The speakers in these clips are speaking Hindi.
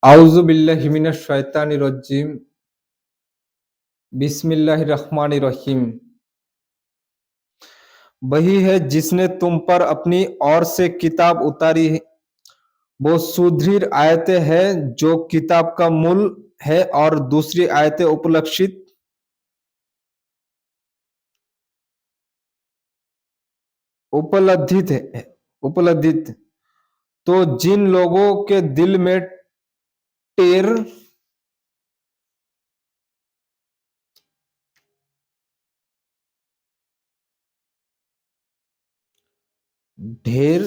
आउज़ु बिल्लाहि मिनश शैतानिर रज्जीम बिस्मिल्लाहिर रहमानिर रहीम। वही है जिसने तुम पर अपनी ओर से किताब उतारी है, वो सुदृढ़ आयतें हैं जो किताब का मूल है और दूसरी आयतें उपलब्धित है उपलब्धित। तो जिन लोगों के दिल में टेर ढेर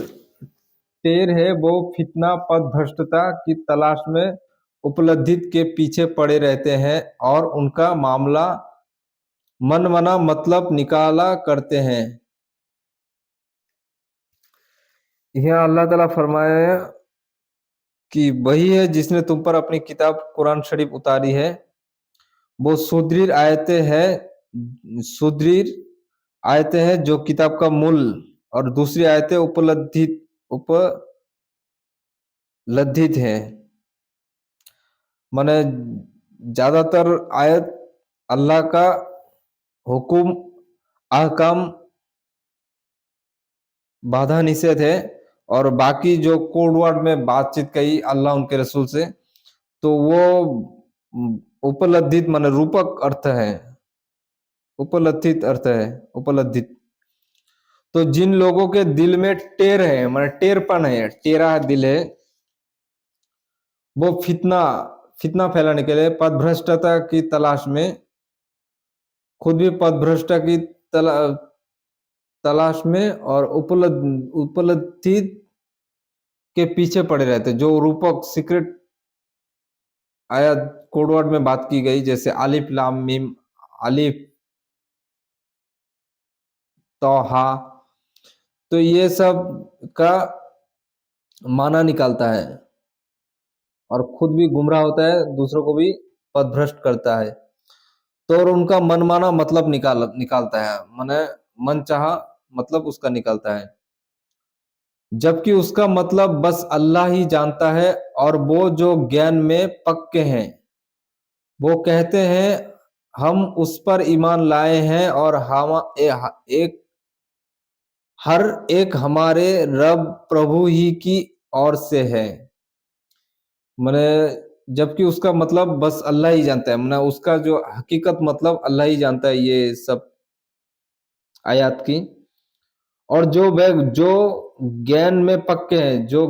टेर है, वो फितना पथभ्रष्टता की तलाश में उपलब्धित के पीछे पड़े रहते हैं और उनका मामला मनमाना मतलब निकाला करते हैं। यहाँ अल्लाह ताला फरमाया कि वही है जिसने तुम पर अपनी किताब कुरान शरीफ उतारी है, वो सुदृढ़ आयतें हैं जो किताब का मूल और दूसरी आयतें उपलब्धित है। माने ज्यादातर आयत अल्लाह का हुकुम, अहकाम, बाधा निषेध है और बाकी जो कोड वर्ड में बातचीत कही अल्लाह उनके रसूल से, तो वो उपलब्धित माने रूपक अर्थ है, उपलब्धित अर्थ है, उपलब्धित। तो जिन लोगों के दिल में टेर है माने टेरपन है, टेरा दिल है, वो फितना फितना फैलाने के लिए पथभ्रष्टता की तलाश में खुद भी पथभ्रष्टा की तला, तलाश में और उपलब्धि के पीछे पड़े रहते, जो रूपक सीक्रेट आया कोडवर्ड में बात की गई, जैसे अलिफ लाम मीम, अलिफ तौहा, तो ये सब का माना निकालता है और खुद भी गुमराह होता है, दूसरों को भी पथभ्रष्ट करता है। तो और उनका मनमाना मतलब निकालता है, माने मनचाहा मतलब उसका निकालता है, जबकि उसका मतलब बस अल्लाह ही जानता है। और वो जो ज्ञान में पक्के हैं, वो कहते हैं हम उस पर ईमान लाए हैं और हम एक हर एक हमारे रब प्रभु ही की ओर से है। माने जबकि उसका मतलब बस अल्लाह ही जानता है, माने उसका जो हकीकत मतलब अल्लाह ही जानता है ये सब आयत की। और जो ज्ञान में पक्के हैं, जो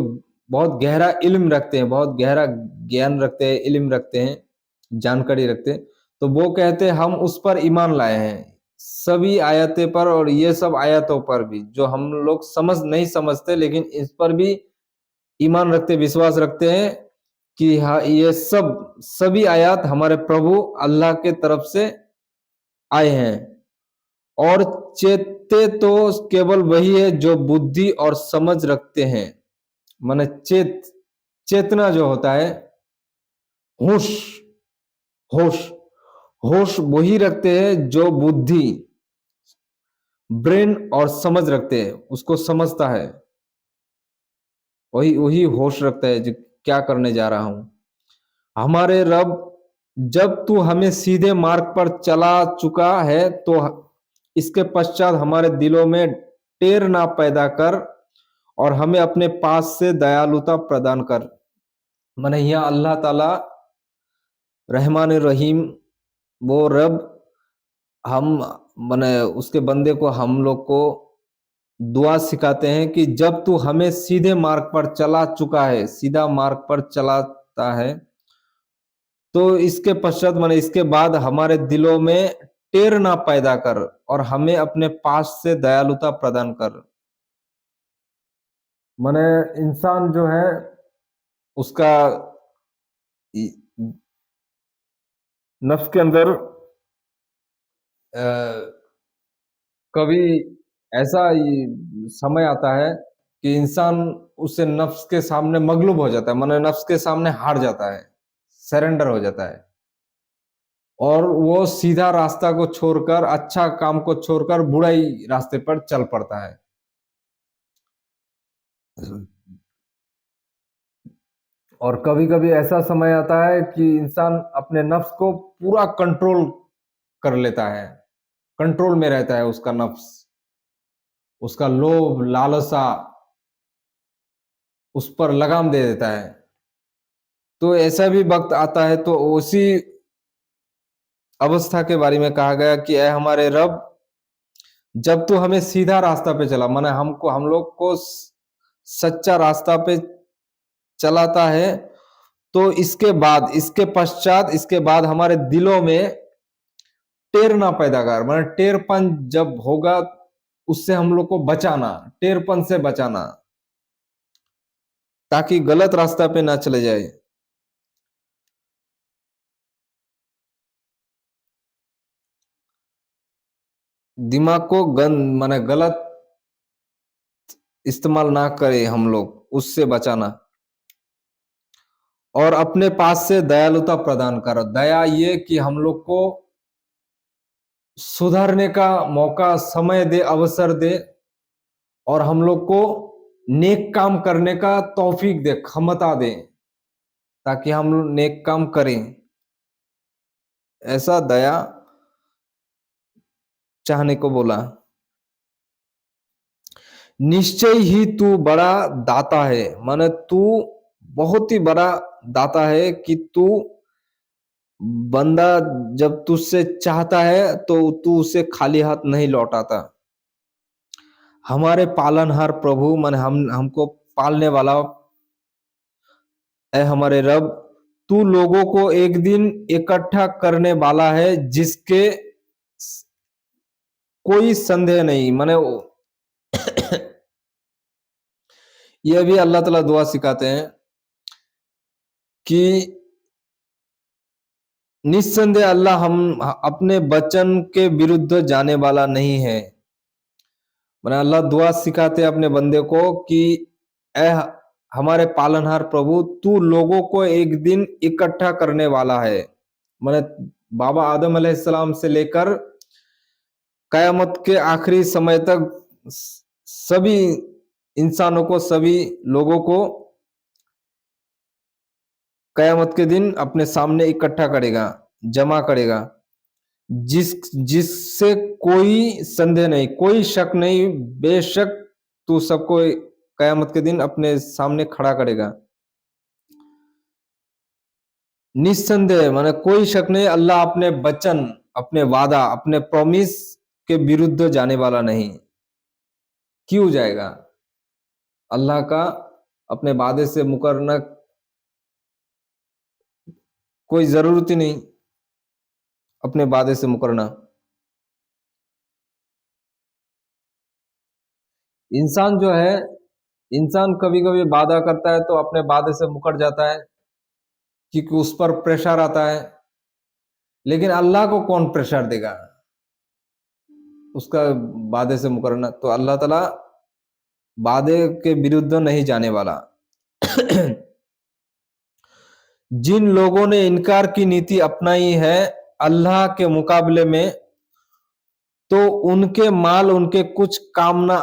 बहुत गहरा इल्म रखते हैं, बहुत गहरा ज्ञान रखते हैं, इल्म रखते हैं, जानकारी रखते हैं, तो वो कहते हैं हम उस पर ईमान लाए हैं, सभी आयतें पर और ये सब आयतों पर भी जो हम लोग नहीं समझते, लेकिन इस पर भी ईमान रखते, विश्वास रखते हैं कि हाँ ये सभी आयत हमारे प्रभु अल्लाह के तरफ से आए हैं। और चेते तो केवल वही है जो बुद्धि और समझ रखते हैं। माने चेतना जो होता है, होश होश होश वही रखते हैं जो बुद्धि, ब्रेन और समझ रखते हैं, उसको समझता है, वही वही होश रखता है जो क्या करने जा रहा हूं। हमारे रब, जब तू हमें सीधे मार्ग पर चला चुका है तो इसके पश्चात हमारे दिलों में टेर ना पैदा कर और हमें अपने पास से दयालुता प्रदान कर। माने यहाँ अल्लाह ताला रहमान रहीम, वो रब, हम माने उसके बंदे को, हम लोग को दुआ सिखाते हैं कि जब तू हमें सीधे मार्ग पर चला चुका है, सीधा मार्ग पर चलाता है, तो इसके पश्चात माने इसके बाद हमारे दिलों में टेर ना पैदा कर और हमें अपने पास से दयालुता प्रदान कर। माने इंसान जो है उसका नफ्स के अंदर कभी ऐसा समय आता है कि इंसान उससे नफ्स के सामने मगलूब हो जाता है, माने नफ्स के सामने हार जाता है, सरेंडर हो जाता है और वो सीधा रास्ता को छोड़कर, अच्छा काम को छोड़कर बुराई रास्ते पर चल पड़ता है। और कभी कभी ऐसा समय आता है कि इंसान अपने नफ्स को पूरा कंट्रोल कर लेता है, कंट्रोल में रहता है उसका नफ्स, उसका लोभ लालसा उस पर लगाम दे देता है। तो ऐसा भी वक्त आता है, तो उसी अवस्था के बारे में कहा गया कि ऐ हमारे रब, जब तू हमें सीधा रास्ता पे चला, माने हम लोग को सच्चा रास्ता पे चलाता है, तो इसके बाद, इसके पश्चात, इसके बाद हमारे दिलों में टेर ना पैदा कर, माने टेरपन जब होगा उससे हम लोग को बचाना, टेरपन से बचाना, ताकि गलत रास्ता पे ना चले जाए। दिमाग को माने गलत इस्तेमाल ना करें हम लोग, उससे बचाना। और अपने पास से दयालुता प्रदान करो। दया ये कि हम लोग को सुधारने का मौका, समय दे, अवसर दे, और हम लोग को नेक काम करने का तौफीक दे, क्षमता दे, ताकि हम लोग नेक काम करें। ऐसा दया चाहने को बोला। निश्चय ही तू बड़ा दाता है, माने तू बहुत ही बड़ा दाता है कि तू बंदा जब तुझसे चाहता है तो तू उसे खाली हाथ नहीं लौटाता। हमारे पालनहार प्रभु, माने हमको पालने वाला, ऐ हमारे रब, तू लोगों को एक दिन इकट्ठा करने वाला है जिसके कोई संदेह नहीं। माने यह भी अल्लाह ताला दुआ सिखाते हैं कि निस्संदेह अल्लाह हम अपने वचन के विरुद्ध जाने वाला नहीं है। माने अल्लाह दुआ सिखाते अपने बंदे को कि ऐ हमारे पालनहार प्रभु, तू लोगों को एक दिन इकट्ठा करने वाला है। माने बाबा आदम अलैहिस्सलाम से लेकर कयामत के आखिरी समय तक सभी इंसानों को, सभी लोगों को कयामत के दिन अपने सामने इकट्ठा करेगा, जमा करेगा, जिससे कोई संदेह नहीं, कोई शक नहीं, बेशक तू सबको कयामत के दिन अपने सामने खड़ा करेगा। निस्संदेह माने कोई शक नहीं, अल्लाह अपने वचन, अपने वादा, अपने प्रॉमिस के विरुद्ध जाने वाला नहीं। क्यों जाएगा? अल्लाह का अपने वादे से मुकरना कोई जरूरत ही नहीं, अपने वादे से मुकरना। इंसान जो है, इंसान कभी कभी वादा करता है तो अपने वादे से मुकर जाता है क्योंकि उस पर प्रेशर आता है। लेकिन अल्लाह को कौन प्रेशर देगा उसका वादे से मुकरना? तो अल्लाह ताला वादे के विरुद्ध नहीं जाने वाला। जिन लोगों ने इनकार की नीति अपनाई है अल्लाह के मुकाबले में, तो उनके माल उनके कुछ काम ना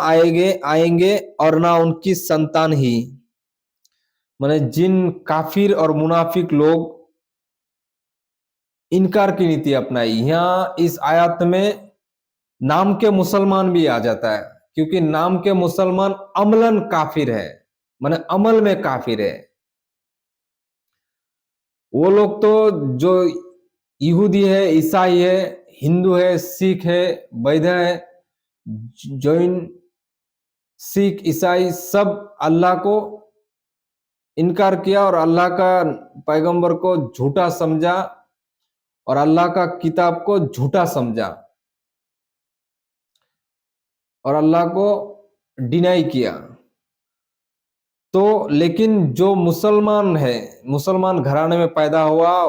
आएंगे और ना उनकी संतान ही। माने जिन काफिर और मुनाफिक लोग इनकार की नीति अपनाई, यहां इस आयत में नाम के मुसलमान भी आ जाता है, क्योंकि नाम के मुसलमान अमलन काफिर है, माने अमल में काफिर है। वो लोग तो जो यहूदी है, ईसाई है, हिंदू है, सिख है, बौद्ध है, जैन, सिख, ईसाई, सब अल्लाह को इनकार किया और अल्लाह का पैगंबर को झूठा समझा और अल्लाह का किताब को झूठा समझा और अल्लाह को डिनाई किया। तो लेकिन जो मुसलमान है, मुसलमान घराने में पैदा हुआ,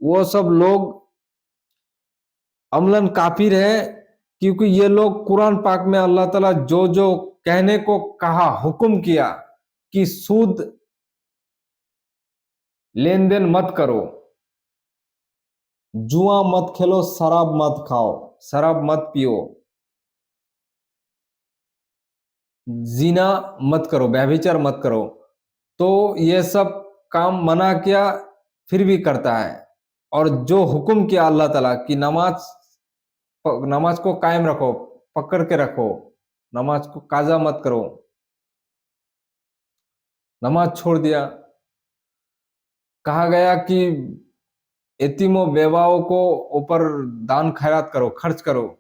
वो सब लोग अमलन काफिर है, क्योंकि ये लोग कुरान पाक में अल्लाह ताला जो जो कहने को कहा, हुक्म किया कि सूद लेन देन मत करो, जुआ मत खेलो, शराब मत खाओ, शराब मत पियो, जीना मत करो, व्यभिचार मत करो, तो ये सब काम मना किया फिर भी करता है, और जो हुक्म किया अल्लाह ताला कि नमाज को कायम रखो, पकड़ के रखो, नमाज को काजा मत करो, नमाज छोड़ दिया। कहा गया कि यतीमों बेवाओं को ऊपर दान खैरात करो, खर्च करो,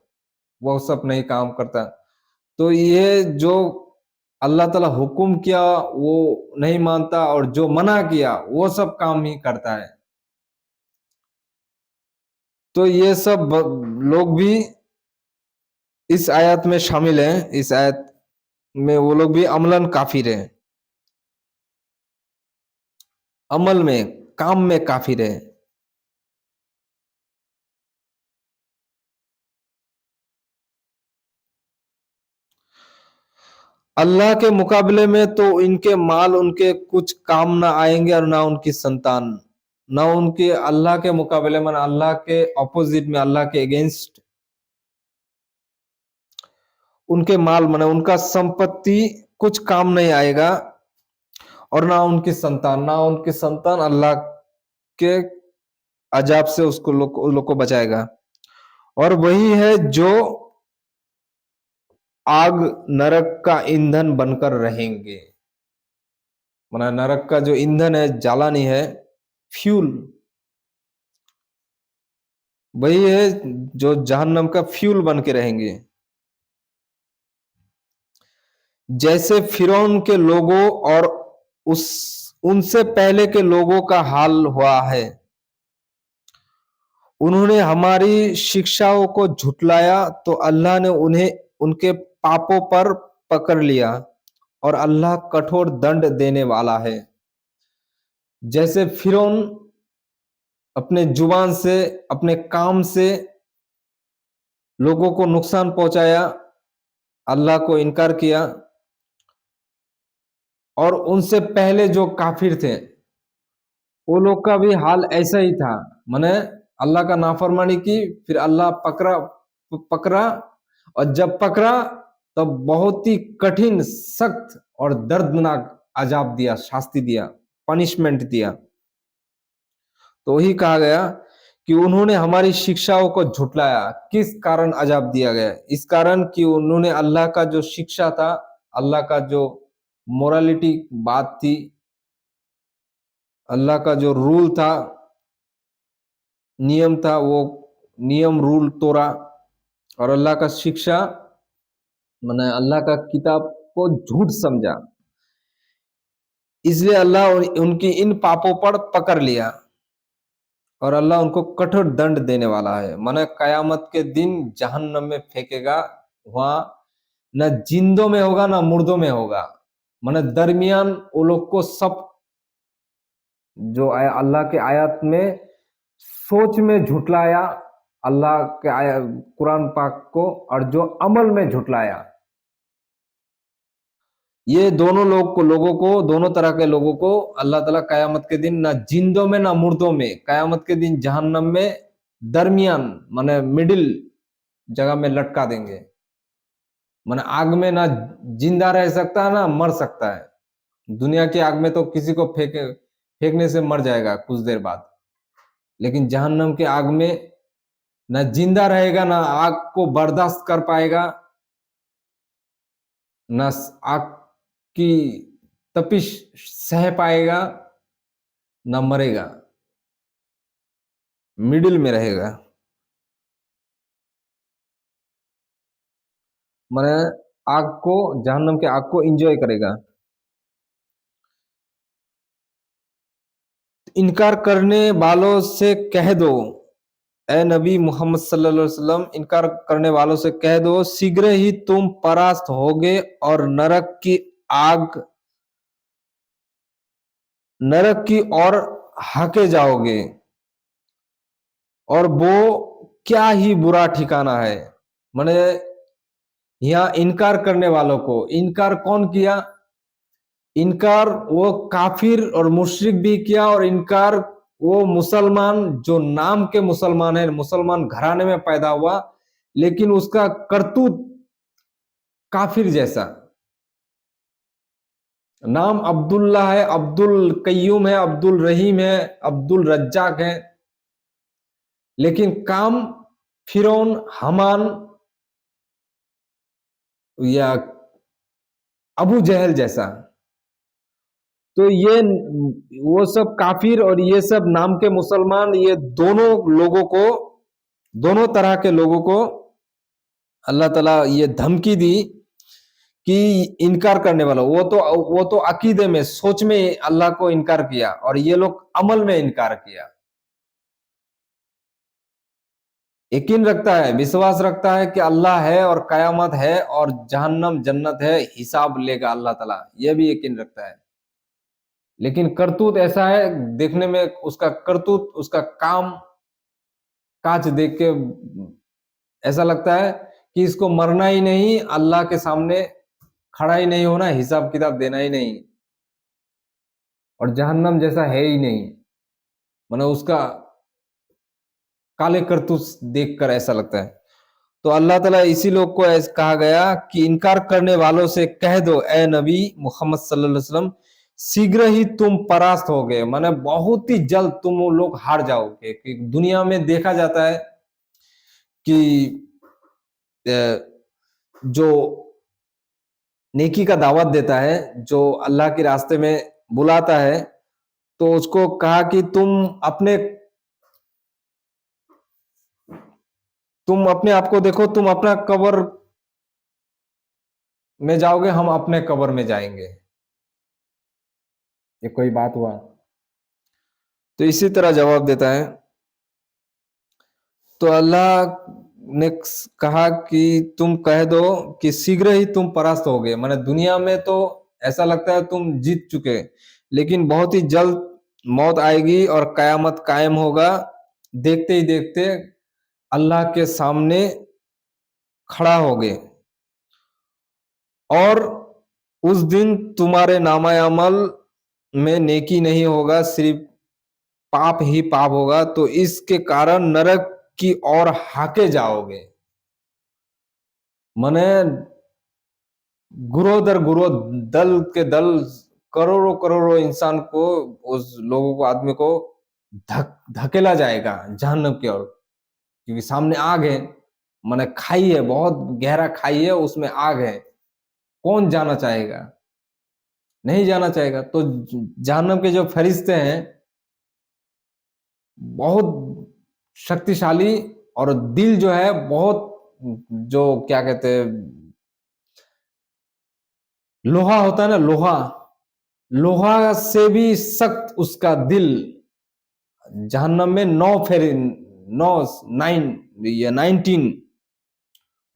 वो सब नहीं काम करता। तो ये जो अल्लाह ताला हुक्म किया वो नहीं मानता, और जो मना किया वो सब काम ही करता है। तो ये सब लोग भी इस आयत में शामिल हैं। इस आयत में वो लोग भी अमलन काफिर हैं, अमल में, काम में काफिर है। अल्लाह के मुकाबले में तो इनके माल उनके कुछ काम ना आएंगे, और ना उनकी संतान, ना उनके, अल्लाह के मुकाबले में, अल्लाह के ऑपोजिट में, अल्लाह के अगेंस्ट उनके माल माने उनका संपत्ति कुछ काम नहीं आएगा, और ना उनकी संतान, ना उनकी संतान अल्लाह के अजाब से उसको लोग को बचाएगा। और वही है जो आग नरक का ईंधन बनकर रहेंगे। माना नरक का जो ईंधन है, जालानी है, फ्यूल, वही है जो जहन्नम का फ्यूल बन के रहेंगे। जैसे फिरौन के लोगों और उस उनसे पहले के लोगों का हाल हुआ है। उन्होंने हमारी शिक्षाओं को झुटलाया तो अल्लाह ने उन्हें उनके पापों पर पकड़ लिया, और अल्लाह कठोर दंड देने वाला है। जैसे फिरौन अपने जुबान से, अपने काम से लोगों को नुकसान पहुंचाया, अल्लाह को इनकार किया, और उनसे पहले जो काफिर थे वो लोग का भी हाल ऐसा ही था। माने अल्लाह का नाफरमानी की, फिर अल्लाह पकड़ा पकड़ा, और जब पकड़ा तब बहुत ही कठिन, सख्त और दर्दनाक अजाब दिया, शास्ति दिया, पनिशमेंट दिया। तो वही कहा गया कि उन्होंने हमारी शिक्षाओं को झुटलाया। किस कारण अजाब दिया गया? इस कारण कि उन्होंने अल्लाह का जो शिक्षा था, अल्लाह का जो मोरालिटी बात थी, अल्लाह का जो रूल था, नियम था, वो नियम रूल तोड़ा, और अल्लाह का शिक्षा माने अल्लाह का किताब को झूठ समझा। इसलिए अल्लाह उनकी इन पापों पर पकड़ लिया, और अल्लाह उनको कठोर दंड देने वाला है। माने कयामत के दिन जहन्नम में फेंकेगा। वहां न जिंदों में होगा ना मुर्दों में होगा, माने दरमियान वो लोग को सब, जो अल्लाह के आयत में सोच में झुटलाया अल्लाह के कुरान पाक को, और जो अमल में झुटलाया, ये लोगों को, दोनों तरह के लोगों को अल्लाह ताला कयामत के दिन ना जिंदों में ना मुर्दों में, कयामत के दिन जहन्नम में दरमियान माने मिडिल जगह में लटका देंगे। माने आग में ना जिंदा रह सकता है ना मर सकता है। दुनिया की आग में तो किसी को फेंकने से मर जाएगा कुछ देर बाद, लेकिन जहन्नम के आग में ना जिंदा रहेगा, ना आग को बर्दाश्त कर पाएगा, ना आग की तपिश सह पाएगा, ना मरेगा, मिडिल में रहेगा। माने आग को, जहन्नम के आग को एंजॉय करेगा। इनकार करने वालों से कह दो, ए नबी मोहम्मद सल्लल्लाहु अलैहि वसल्लम, इनकार करने वालों से कह दो, शीघ्र ही तुम परास्त होगे और नरक की ओर हाके जाओगे, और वो क्या ही बुरा ठिकाना है। माने यहाँ इनकार करने वालों को, इनकार कौन किया? इनकार वो काफिर और मुशरिक भी किया, और इनकार वो मुसलमान जो नाम के मुसलमान है, मुसलमान घराने में पैदा हुआ, लेकिन उसका करतूत काफिर जैसा। नाम अब्दुल्ला है, अब्दुल कय्यूम है, अब्दुल रहीम है, अब्दुल रज्जाक है, लेकिन काम फिरौन, हमान या अबू जहल जैसा। तो ये वो सब काफिर और ये सब नाम के मुसलमान, ये दोनों लोगों को, दोनों तरह के लोगों को अल्लाह ताला ये धमकी दी कि इनकार करने वाला, वो तो अकीदे में, सोच में अल्लाह को इनकार किया, और ये लोग अमल में इनकार किया। यकीन रखता है, विश्वास रखता है कि अल्लाह है और कयामत है और जहन्नम जन्नत है, हिसाब लेगा अल्लाह ताला, यह भी यकीन रखता है। लेकिन करतूत ऐसा है, देखने में उसका करतूत, उसका काम काज देख के ऐसा लगता है कि इसको मरना ही नहीं, अल्लाह के सामने खड़ा ही नहीं होना, हिसाब किताब देना ही नहीं, और जहन्नम जैसा है ही नहीं। मतलब उसका काले करतूत देखकर ऐसा लगता है। तो अल्लाह ताला इसी लोग को ऐसा कहा गया कि इनकार करने वालों से कह दो, ए नबी मोहम्मद सल्लल्लाहु अलैहि वसल्लम, शीघ्र ही तुम परास्त हो गए, माने बहुत ही जल्द तुम वो लोग हार जाओगे। कि दुनिया में देखा जाता है कि जो नेकी का दावत देता है, जो अल्लाह के रास्ते में बुलाता है, तो उसको कहा कि तुम अपने आप को देखो, तुम अपना कब्र में जाओगे, हम अपने कब्र में जाएंगे। ये कोई बात हुआ? तो इसी तरह जवाब देता है। तो अल्लाह ने कहा कि तुम कह दो कि शीघ्र ही तुम परास्त हो गए, माने दुनिया में तो ऐसा लगता है तुम जीत चुके, लेकिन बहुत ही जल्द मौत आएगी और कयामत कायम होगा। देखते ही देखते अल्लाह के सामने खड़ा हो गए, और उस दिन तुम्हारे नामा अमल में नेकी नहीं होगा, सिर्फ पाप ही पाप होगा। तो इसके कारण नरक की ओर हाके जाओगे। मने गुरो दर गुरो, दल के दल, करोड़ों करोड़ों इंसान को, उस लोगों को, आदमी को धकेला जाएगा जहन्नम की ओर, क्योंकि सामने आग है, माने खाई है, बहुत गहरा खाई है, उसमें आग है। कौन जाना चाहेगा? नहीं जाना चाहेगा। तो जहन्नम के जो फरिश्ते हैं, बहुत शक्तिशाली, और दिल जो है बहुत, जो क्या कहते हैं, लोहा होता है ना, लोहा, लोहा से भी सख्त उसका दिल। जहन्नम में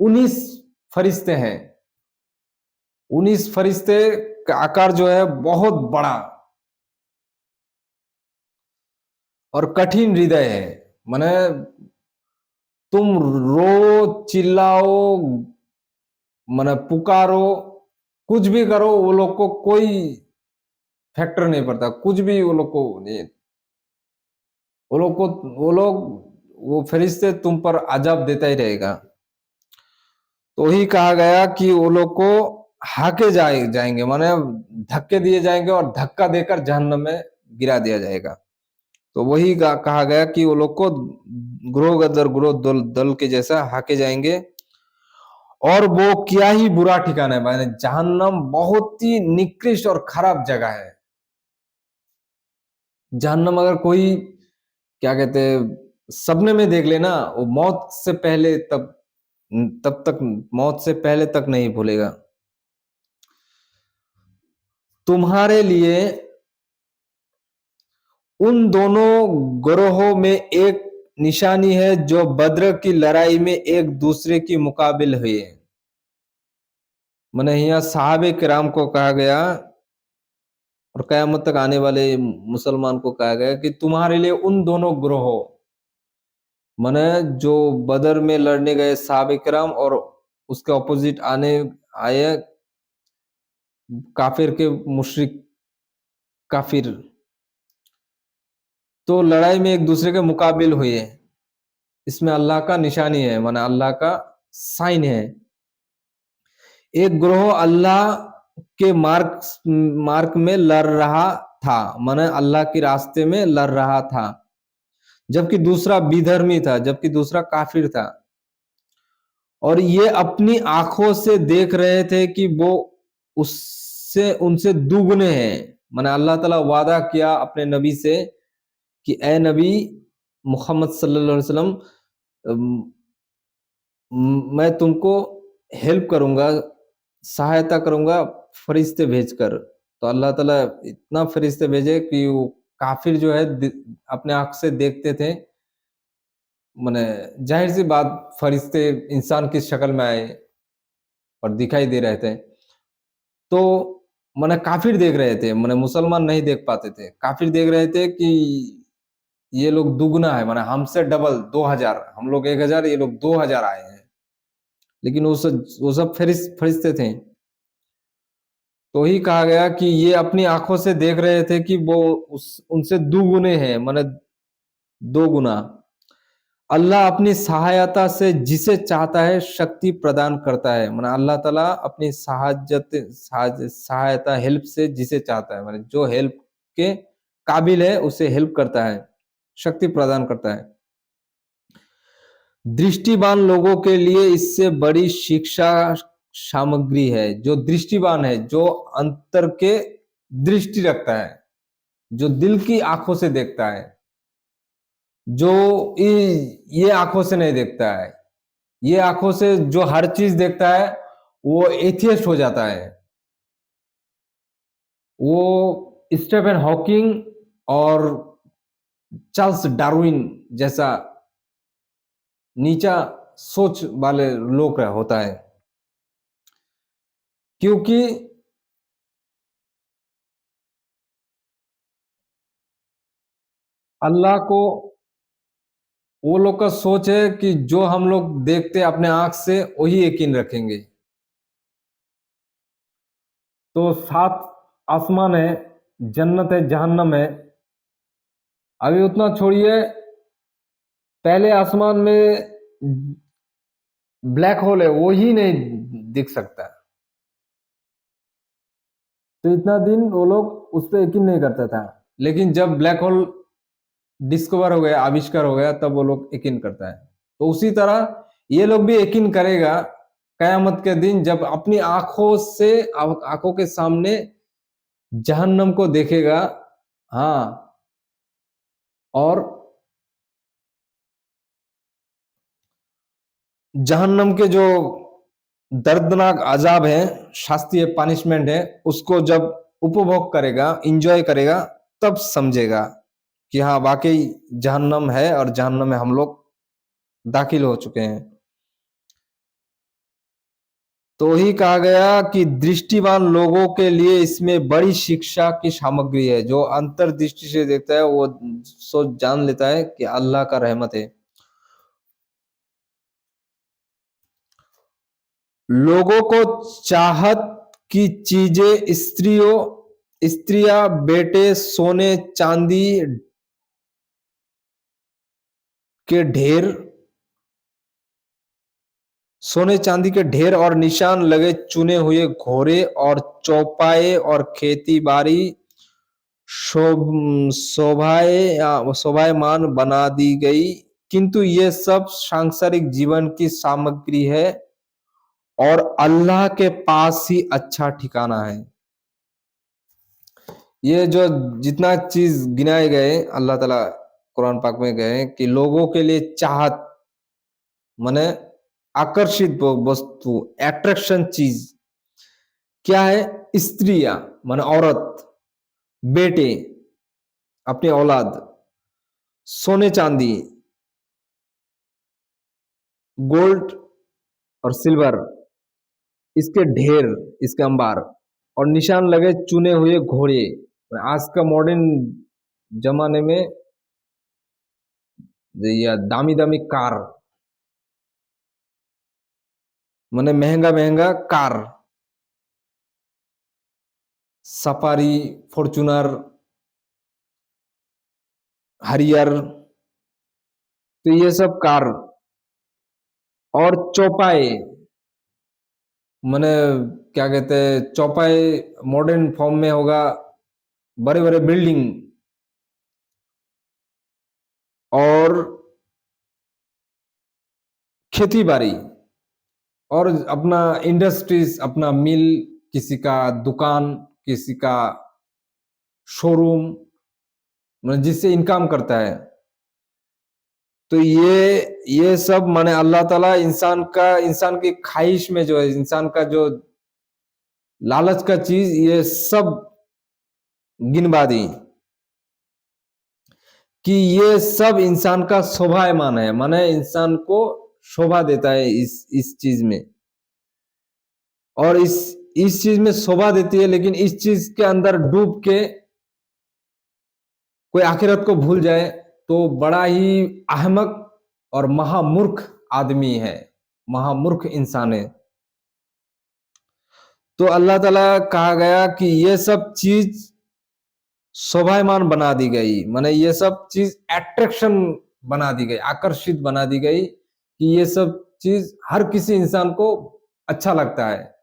19 फरिश्ते हैं। 19 फरिश्ते का आकार जो है बहुत बड़ा और कठिन हृदय है। माने तुम रो, चिल्लाओ, माने पुकारो, कुछ भी करो, वो लोग को कोई फैक्टर नहीं पड़ता, कुछ भी वो लोग को नहीं। वो फरिश्ते तुम पर अजाब देता ही रहेगा। तो ही कहा गया कि वो लोग को जाएंगे, माने धक्के दिए जाएंगे और धक्का देकर जहन्नम में गिरा दिया जाएगा। तो वही कहा गया कि वो लोग को ग्रोह दर ग्रोह, दल दल के जैसा हाके जाएंगे। और वो क्या ही बुरा ठिकाना है, माने जहन्नम बहुत ही निकृष्ट और खराब जगह है। जहन्नम अगर कोई, क्या कहते हैं, सपने में देख लेना, वो मौत से पहले, तब तक, मौत से पहले तक नहीं भूलेगा। तुम्हारे लिए उन दोनों ग्रोहों में एक निशानी है, जो बद्र की लड़ाई में एक दूसरे की मुकाबिल हुए। माने यहाँ साहबे किराम को कहा गया और कयामत तक आने वाले मुसलमान को कहा गया कि तुम्हारे लिए उन दोनों ग्रोहों, माने जो बदर में लड़ने गए साहबे किराम, और उसके ऑपोजिट आए काफिर के मुशरिक काफिर, तो लड़ाई में एक दूसरे के मुकाबिल हुए। इसमें अल्लाह का निशानी है, माना अल्लाह का साइन है। एक ग्रोह अल्लाह के मार्ग में लड़ रहा था, माने अल्लाह के रास्ते में लड़ रहा था, जबकि दूसरा विधर्मी था, जबकि दूसरा काफिर था। और ये अपनी आंखों से देख रहे थे कि वो उससे उनसे दुगने हैं। माने अल्लाह ताला वादा किया अपने नबी से कि ए नबी मोहम्मद सल्लल्लाहु अलैहि वसल्लम, मैं तुमको हेल्प करूंगा, सहायता करूंगा फरिश्ते भेजकर। तो अल्लाह ताला इतना फरिश्ते भेजे कि वो काफिर जो है अपने आंख से देखते थे। माने जाहिर सी बात, फरिश्ते इंसान की शक्ल में आए और दिखाई दे रहे थे। तो माने काफिर देख रहे थे, माने मुसलमान नहीं देख पाते थे। काफिर देख रहे थे कि ये लोग दुगना है, माने हमसे डबल 2000, हम लोग 1000, ये लोग 2000 आए हैं। लेकिन वो सब फरिश्ते थे। तो ही कहा गया कि ये अपनी आंखों से देख रहे थे कि वो उनसे दुगुने हैं, माने दो गुना। अल्लाह अपनी सहायता से जिसे चाहता है शक्ति प्रदान करता है। माने अल्लाह ताला अपनी सहायता हेल्प से जिसे चाहता है, माने जो हेल्प के काबिल है उसे हेल्प करता है, शक्ति प्रदान करता है। दृष्टिवान लोगों के लिए इससे बड़ी शिक्षा सामग्री है। जो दृष्टिवान है, जो अंतर के दृष्टि रखता है, जो दिल की आंखों से देखता है, जो ये आंखों से नहीं देखता है, ये आंखों से जो हर चीज देखता है वो एथियस्ट हो जाता है। वो स्टीफन हॉकिंग और चार्ल्स डार्विन जैसा नीचा सोच वाले लोग का होता है। क्योंकि अल्लाह को, वो लोग का सोच है कि जो हम लोग देखते हैं अपने आंख से वही यकीन रखेंगे। तो 7 आसमान है, जन्नत है, जहन्नम है। अभी उतना छोड़िए, पहले आसमान में ब्लैक होल है, वो ही नहीं दिख सकता। तो इतना दिन वो लोग उस पर यकीन नहीं करता था। लेकिन जब ब्लैक होल डिस्कवर हो गया, आविष्कार हो गया, तब वो लोग यकीन करता है। तो उसी तरह ये लोग भी यकीन करेगा कयामत के दिन, जब अपनी आंखों से, आंखों के सामने जहन्नम को देखेगा। हाँ, और जहन्नम के जो दर्दनाक अजाब है, शास्त्रीय पनिशमेंट है, उसको जब उपभोग करेगा, इंजॉय करेगा, तब समझेगा कि हाँ वाकई जहन्नम है और जहन्नम में हम लोग दाखिल हो चुके हैं। तो ही कहा गया कि दृष्टिवान लोगों के लिए इसमें बड़ी शिक्षा की सामग्री है। जो अंतर्दृष्टि से देखता है वो सोच जान लेता है कि अल्लाह का रहमत है। लोगों को चाहत की चीजें, स्त्रियां, बेटे, सोने चांदी के ढेर, सोने चांदी के ढेर और निशान लगे चुने हुए घोड़े और चौपाए और खेती बाड़ी शोभायमान बना दी गई। किंतु ये सब सांसारिक जीवन की सामग्री है और अल्लाह के पास ही अच्छा ठिकाना है। ये जो जितना चीज गिनाए गए अल्लाह ताला कुरान पाक में गए कि लोगों के लिए चाहत माने आकर्षित वस्तु, एट्रैक्शन चीज क्या है? स्त्रियां माने औरत, बेटे अपनी औलाद, सोने चांदी, गोल्ड और सिल्वर, इसके ढेर, इसके अंबार, और निशान लगे चुने हुए घोड़े। आज का मॉडर्न जमाने में या दामी दामी कार, माने महंगा महंगा कार, सफारी, फॉर्चूनर, हरियर, तो ये सब कार। और चौपाए माने क्या कहते हैं, चौपाई मॉडर्न फॉर्म में होगा, बड़े बड़े बिल्डिंग और खेती बाड़ी और अपना इंडस्ट्रीज, अपना मिल, किसी का दुकान, किसी का शोरूम, मतलब जिससे इनकम करता है। तो ये सब माने अल्लाह ताला इंसान की ख्वाहिश में जो है, इंसान का जो लालच का चीज, ये सब गिनवा दी कि ये सब इंसान का शोभायमान है, माने इंसान को शोभा देता है इस चीज में, और इस चीज में शोभा देती है। लेकिन इस चीज के अंदर डूब के कोई आखिरत को भूल जाए तो बड़ा ही अहमक और महामूर्ख आदमी है, महामूर्ख इंसान है। तो अल्लाह ताला कहा गया कि ये सब चीज शोभायमान बना दी गई, माने ये सब चीज अट्रैक्शन बना दी गई, आकर्षित बना दी गई कि ये सब चीज हर किसी इंसान को अच्छा लगता है।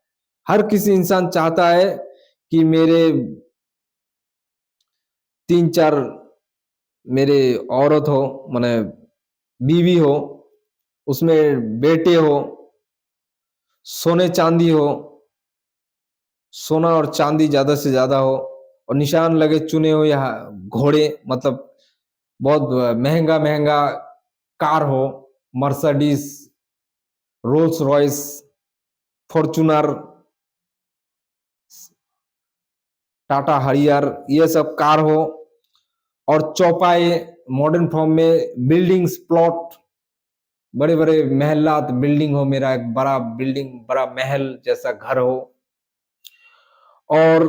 हर किसी इंसान चाहता है कि मेरे 3-4 मेरे औरत हो, माने बीवी हो, उसमें बेटे हो, सोने चांदी हो, सोना और चांदी ज्यादा से ज्यादा हो, और निशान लगे चुने हुए घोड़े, मतलब बहुत महंगा महंगा कार हो, Mercedes, Rolls Royce, Fortuner, Tata हरियर, ये सब कार हो, और चौपाए मॉडर्न फॉर्म में बिल्डिंग्स, प्लॉट, बड़े बड़े महलात बिल्डिंग हो, मेरा एक बड़ा बिल्डिंग, बड़ा महल जैसा घर हो, और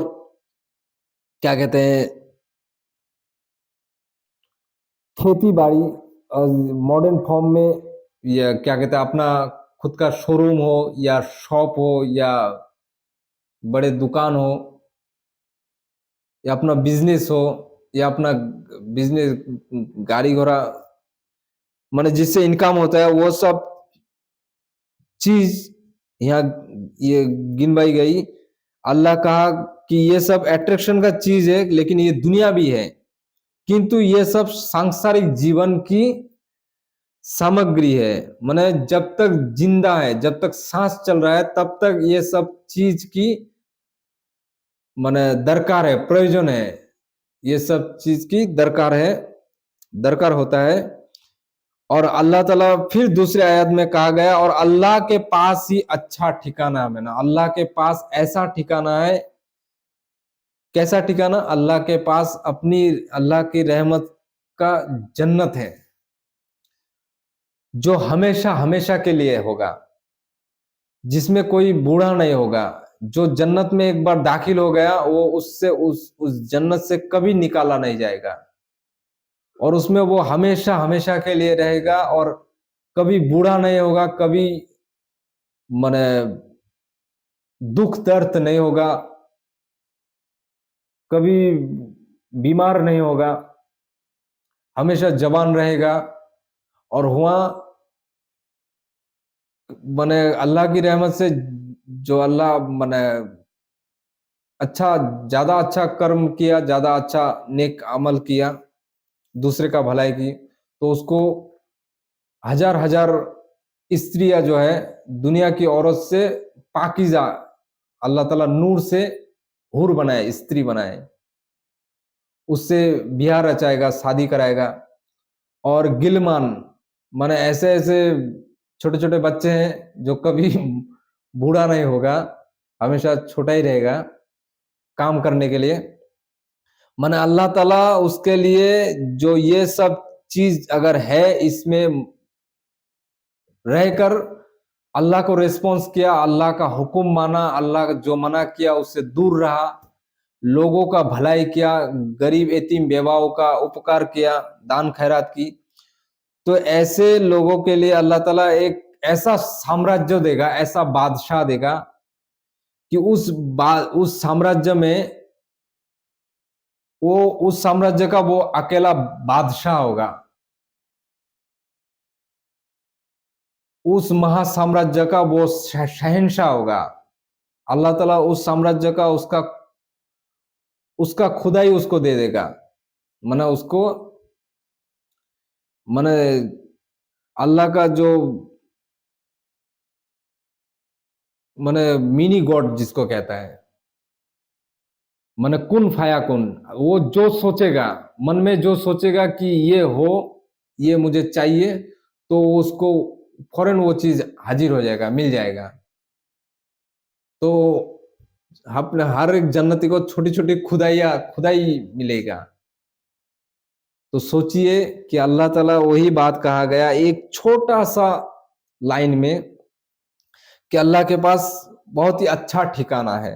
क्या कहते हैं, खेती बाड़ी मॉडर्न फॉर्म में, या क्या कहते हैं, अपना खुद का शोरूम हो या शॉप हो या बड़े दुकान हो या अपना बिजनेस हो या अपना बिजनेस, गाड़ी घोड़ा, माने जिससे इनकम होता है, वो सब चीज यहाँ ये गिनवाई गई। अल्लाह कहा कि ये सब अट्रैक्शन का चीज है, लेकिन ये दुनिया भी है, किंतु ये सब सांसारिक जीवन की सामग्री है। माने जब तक जिंदा है, जब तक सांस चल रहा है, तब तक ये सब चीज की माने दरकार है, प्रयोजन है, ये सब चीज की दरकार है, दरकार होता है। और अल्लाह ताला फिर दूसरे आयत में कहा गया, और अल्लाह के पास ही अच्छा ठिकाना है। ना, अल्लाह के पास ऐसा ठिकाना है, कैसा ठिकाना? अल्लाह के पास अपनी अल्लाह की रहमत का जन्नत है, जो हमेशा हमेशा के लिए होगा, जिसमें कोई बूढ़ा नहीं होगा। जो जन्नत में एक बार दाखिल हो गया, वो उससे उस जन्नत से कभी निकाला नहीं जाएगा, और उसमें वो हमेशा हमेशा के लिए रहेगा, और कभी बूढ़ा नहीं होगा, कभी माने दुख दर्द नहीं होगा, कभी बीमार नहीं होगा, हमेशा जवान रहेगा। और हुआ माने अल्लाह की रहमत से, जो अल्लाह माने अच्छा, ज्यादा अच्छा कर्म किया, ज्यादा अच्छा नेक अमल किया, दूसरे का भलाई की, तो उसको हजार हजार स्त्रियां जो है दुनिया की औरत से पाकीज़ा, अल्लाह ताला नूर से हूर बनाए, स्त्री बनाए, उससे ब्याह रचाएगा, शादी कराएगा। और गिलमान, माने ऐसे ऐसे छोटे छोटे बच्चे हैं जो कभी बूढ़ा नहीं होगा, हमेशा छोटा ही रहेगा काम करने के लिए। माने अल्लाह ताला उसके लिए जो ये सब चीज अगर है, इसमें रहकर अल्लाह को रिस्पॉन्स किया, अल्लाह का हुक्म माना, अल्लाह जो मना किया उससे दूर रहा, लोगों का भलाई किया, गरीब यतीम बेवाओं का उपकार किया, दान खैरात की, तो ऐसे लोगों के लिए अल्लाह ताला एक ऐसा साम्राज्य देगा, ऐसा बादशाह देगा कि उस साम्राज्य में वो, उस साम्राज्य का वो अकेला बादशाह होगा, उस महासाम्राज्य का वो शहंशाह होगा। अल्लाह ताला उस साम्राज्य का उसका उसका खुदा ही उसको दे देगा। माने उसको माने अल्लाह का जो माने मिनी गॉड जिसको कहता है, माने कुन फाया कुन, वो जो सोचेगा, मन में जो सोचेगा कि ये हो, ये मुझे चाहिए, तो उसको फौरन वो चीज हाजिर हो जाएगा, मिल जाएगा। तो अपने हर एक जन्नती को छोटी छोटी खुदाई मिलेगा। तो सोचिए कि अल्लाह ताला वही बात कहा गया एक छोटा सा लाइन में कि अल्लाह के पास बहुत ही अच्छा ठिकाना है।